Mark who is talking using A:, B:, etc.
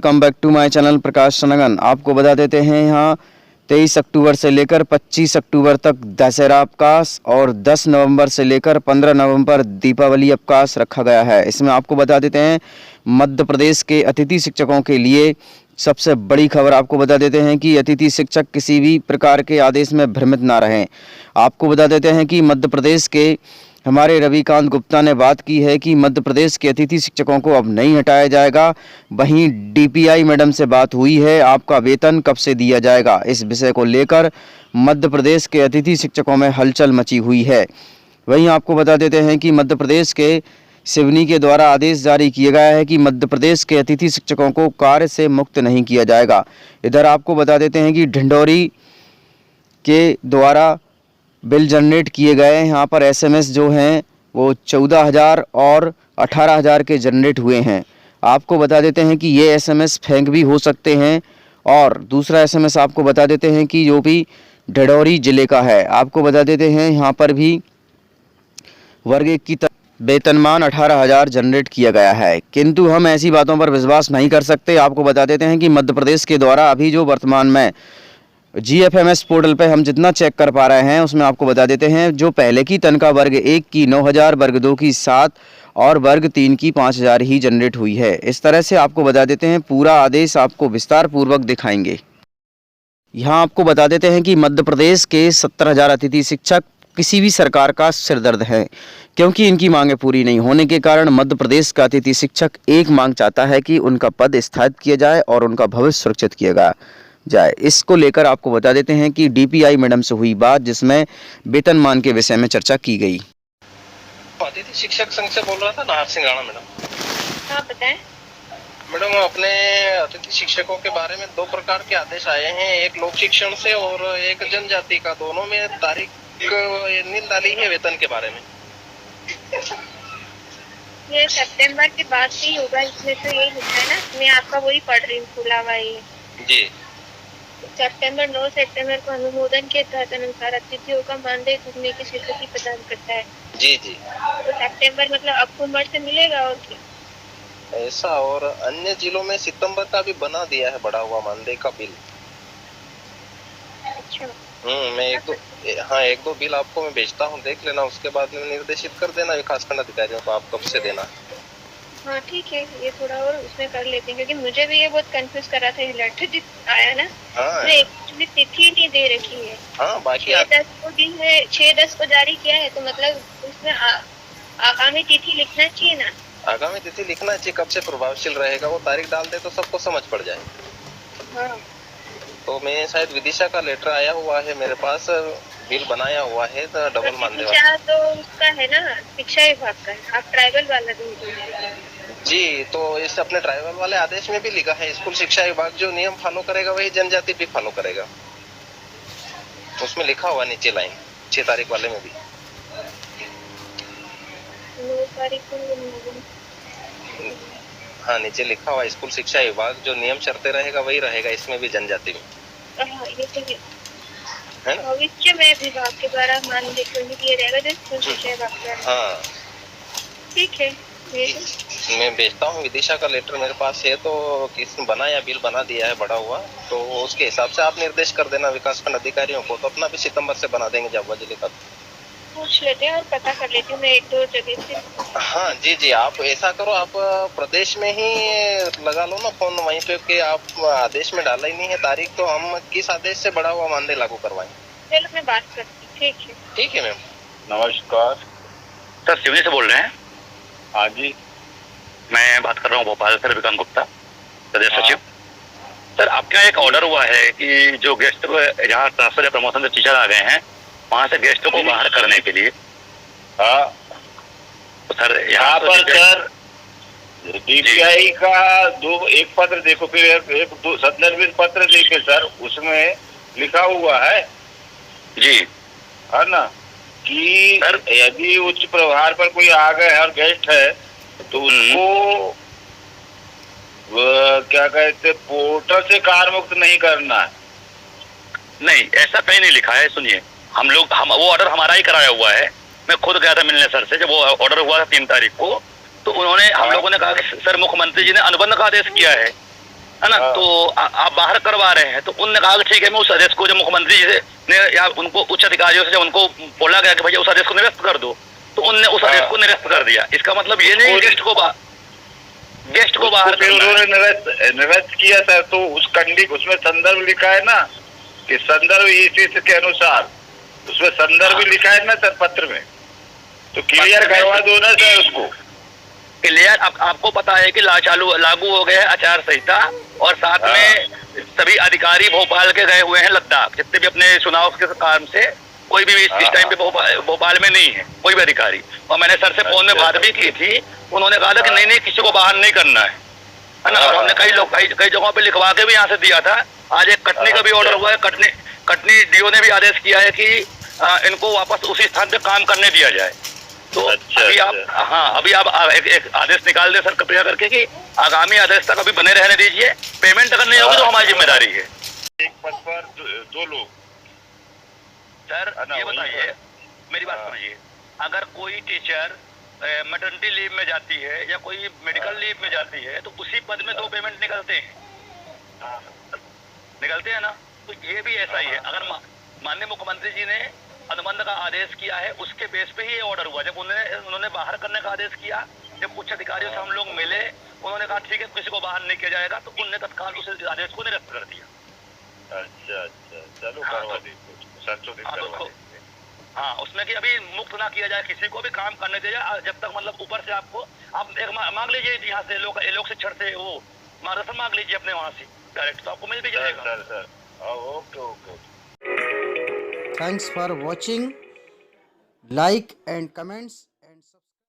A: Welcome back to my channel Prakash Sangan. आपको बता देते हैं यहाँ 23 अक्टूबर से लेकर 25 अक्टूबर तक दशहरा अवकाश और 10 नवंबर से लेकर 15 नवंबर दीपावली अवकाश रखा गया है। इसमें आपको बता देते हैं मध्य प्रदेश के अतिथि शिक्षकों के लिए सबसे बड़ी खबर आपको बता देते हैं कि अतिथि शिक्षक किसी भी प्रकार के आदेश में भ्रमित ना रहें। आपको बता देते हैं कि मध्य प्रदेश के हमारे रविकांत गुप्ता ने बात की है कि मध्य प्रदेश के अतिथि शिक्षकों को अब नहीं हटाया जाएगा। वहीं डीपीआई मैडम से बात हुई है, आपका वेतन कब से दिया जाएगा, इस विषय को लेकर मध्य प्रदेश के अतिथि शिक्षकों में हलचल मची हुई है। वहीं आपको बता देते हैं कि मध्य प्रदेश के सिवनी के द्वारा आदेश जारी किया गया है कि मध्य प्रदेश के अतिथि शिक्षकों को कार्य से मुक्त नहीं किया जाएगा। इधर आपको बता देते हैं कि ढिंढोरी के द्वारा बिल जनरेट किए गए यहाँ पर एसएमएस जो हैं वो 14,000 और 18,000 के जनरेट हुए हैं। आपको बता देते हैं कि ये एसएमएस फेंक भी हो सकते हैं। और दूसरा एसएमएस आपको बता देते हैं कि जो भी ढिंढोरी जिले का है, आपको बता देते हैं यहाँ पर भी वर्ग 1 की वेतनमान 18,000 जनरेट किया गया है। किंतु हम ऐसी बातों पर विश्वास नहीं कर सकते। आपको बता देते हैं कि मध्य प्रदेश के द्वारा अभी जो वर्तमान में GFMS पोर्टल पे हम जितना चेक कर पा रहे हैं उसमें आपको बता देते हैं जो पहले की तनख्वाह वर्ग 1 की 9,000, वर्ग 2 की 7 और वर्ग 3 की 5,000 ही जनरेट हुई है। इस तरह से आपको बता देते हैं, पूरा आदेश आपको विस्तार पूर्वक दिखाएंगे। यहाँ आपको बता देते हैं कि मध्य प्रदेश के 70,000 अतिथि शिक्षक किसी भी सरकार का सिरदर्द है, क्योंकि इनकी मांगें पूरी नहीं होने के कारण मध्य प्रदेश का अतिथि शिक्षक एक मांग चाहता है कि उनका पद स्थापित किया जाए और उनका भविष्य सुरक्षित किया जाए। इसको लेकर आपको बता देते हैं कि डीपीआई मैडम से हुई बात जिसमें वेतनमान के विषय में चर्चा की गई।
B: अतिथि शिक्षक संघ से बोल रहा था नाहर सिंगाड़ा मैडम।
C: हाँ बताएं।
B: मैडम अपने अतिथि शिक्षकों के बारे में 2 प्रकार के आदेश आए हैं, एक लोक शिक्षण से और एक जनजाति का। दोनों में तारीख नील डाली है वेतन के बारे में।
C: ये सितंबर के बाद से ही होगा, इसमें तो यही लिखा है ना। मैं आपका वही पढ़ रही हूँ, खुला हुआ ये
B: जी।
C: 9 सितंबर को अनुमोदन के तहत अनुसार अतिथियों का मानदेय चुकने की स्वीकृति प्रदान करता है।
B: जी जी।
C: तो सितंबर मतलब अक्टूबर से मिलेगा और क्या
B: ऐसा। और अन्य जिलों में सितंबर का भी बना दिया है बढ़ा हुआ मानदेय का बिल।
C: अच्छा।
B: मैं एक दो बिल आपको मैं भेजता हूँ, देख लेना। उसके बाद में निर्देशित कर देना विकासखंड अधिकारियों को आप कब से देना।
C: हाँ ठीक है, ये थोड़ा और उसमें कर लेते हैं क्योंकि मुझे भी ये बहुत कंफ्यूज कर रहा था। ये लेटर आया ना,
B: हाँ।
C: एक्चुअली तिथि नहीं दे रखी है।
B: हाँ बाकी
C: 6-10 को दी है, 6-10 को जारी किया है, तो मतलब उसमें आगामी तिथि लिखना चाहिए ना।
B: आगामी तिथि लिखना चाहिए, कब से प्रभावशील रहेगा वो तारीख डाल दे तो सबको समझ पड़ जाए।
C: हाँ।
B: तो मैं शायद विदिशा का लेटर आया हुआ है मेरे पास, बिल बनाया हुआ है तो डबल मानदेय वाला।
C: तो उसका है ना, शिक्षा विभाग का है। आप ट्राइबल वाला भी
B: जी। तो इस अपने ट्राइबल वाले आदेश में भी लिखा है स्कूल शिक्षा विभाग जो नियम फॉलो करेगा वही जनजाति भी फॉलो करेगा। उसमें लिखा हुआ नीचे लाइन 6 तारीख वाले में भी।
C: 9 तारीख को
B: हाँ नीचे लिखा हुआ स्कूल शिक्षा विभाग जो नियम चलते रहेगा वही रहेगा, इसमें भी जनजाति में।
C: हाँ ये तो
B: है ना।
C: भविष्य में विभाग के द्वारा मानदेय दिया जाएगा जो स्कूल शिक्षा विभाग का।
B: हाँ
C: ठीक है,
B: मैं भेजता हूँ विदिशा का लेटर मेरे पास है। तो किसने बनाया बिल बना दिया है बढ़ा हुआ, तो उसके हिसाब से आप निर्देश कर देना विकासखंड अधिकारियों को, तो अपना भी सितंबर से बना देंगे जाबुआ जिले का।
C: पूछ लेते हैं और पता कर लेती हूँ मैं 1-2 जगह से।
B: हाँ जी जी। आप ऐसा करो, आप प्रदेश में ही लगा लो ना फोन वहीं पे कि आप आदेश में डाला ही नहीं है तारीख, तो हम किस आदेश से बढ़ा हुआ मानदेय लागू करवाएं।
C: चलो मैं बात करती हूँ। ठीक है।
B: ठीक है मैम।
D: नमस्कार सर, सिवनी से बोल रहे हैं। हाँ जी, मैं बात कर रहा हूँ भोपाल से, रविकांत गुप्ता, प्रदेश सचिव। सर आपके यहाँ एक ऑर्डर हुआ है कि जो गेस्ट जहाँ ट्रांसफर या प्रमोशन से टीचर आ गए हैं वहाँ से गेस्टों को बाहर करने के लिए। हाँ तो सर यहाँ पर सर डीपीआई का एक पत्र देखो, फिर एक संदर्भित पत्र देखे सर, उसमें लिखा हुआ है जी, है ना, कि यदि उच्च प्रभार पर कोई आ गए और गेस्ट है तो उसको क्या कहते पोर्टल से कार मुक्त नहीं करना है। नहीं, ऐसा कहीं नहीं लिखा है। सुनिए, हम वो ऑर्डर हमारा ही कराया हुआ है। मैं खुद गया था मिलने सर से जब वो ऑर्डर हुआ था 3 तारीख को, तो उन्होंने हम लोगों ने कहा कि सर मुख्यमंत्री जी ने अनुबंध का आदेश किया है है ना। तो आप बाहर करवा रहे हैं, तो उनने कहा कि ठीक है, मैं उस आदेश को जब मुख्यमंत्री जी से ने या उनको उच्च अधिकारियों से जब उनको बोला गया कि भैया उस आदेश को निरस्त कर दो, तो उनने उस आदेश को निरस्त कर दिया। इसका मतलब ये नहीं गेस्ट को बाहर
E: फिर उन्होंने निरस्त किया सर। तो उसमें संदर्भ लिखा है ना कि संदर्भ इस के अनुसार, उसमें संदर्भ भी लिखा है ना सर पत्र में, तो क्लियर करवा दो ना सर उसको।
D: क्लियर आपको पता है कि लागू हो गए है आचार संहिता, और साथ में सभी अधिकारी भोपाल के गए हुए हैं लद्दाख, जितने भी अपने चुनाव के काम से कोई भी इस टाइम पे भोपाल में नहीं है कोई भी अधिकारी। और मैंने सर से फोन में बात भी की थी, उन्होंने कहा था कि नहीं किसी को बाहर नहीं करना है ना। और हमने कई जगहों पे लिखवा के भी यहाँ से दिया था। आज एक कटनी का भी ऑर्डर हुआ है, कटनी डीओ ने भी आदेश किया है कि इनको वापस उसी स्थान पे काम करने दिया जाए। तो अभी आप एक आदेश निकाल दे सर कृपया करके कि आगामी आदेश तक अभी बने रहने दीजिए। पेमेंट अगर नहीं होगी तो हमारी जिम्मेदारी है।
E: एक पद पर दो लोग
D: सर ये बताइए, मेरी बात समझिए, अगर कोई टीचर मैटरनिटी लीव में जाती है या कोई मेडिकल लीव में जाती है तो उसी पद में 2 पेमेंट निकलते हैं ना। तो ये भी ऐसा ही है। अगर माननीय मुख्यमंत्री जी ने अनुबंध का आदेश किया है, उसके बेस पे ही ये ऑर्डर हुआ। जब उन्होंने बाहर करने का आदेश किया, जब उच्च अधिकारियों से हम लोग मिले, उन्होंने कहा ठीक है किसी को बाहर नहीं किया जाएगा, तो उन्होंने तत्काल उस आदेश को निरस्त कर दिया।
E: अच्छा चलो करवा दीजिए, संशोधित करवा दीजिए।
D: हाँ, उसमें कि अभी मुक्त ना किया जाए, किसी को भी काम करने दिया जाए, जब तक मतलब ऊपर से आपको आप एक मांग लीजिए यहाँ से लोक शिक्षण से वो मार्गदर्शन मांग लीजिए अपने वहाँ से डायरेक्ट, तो आपको मिल भी जाएगा।
E: Sir okay.
A: Thanks for watching. Like and comments.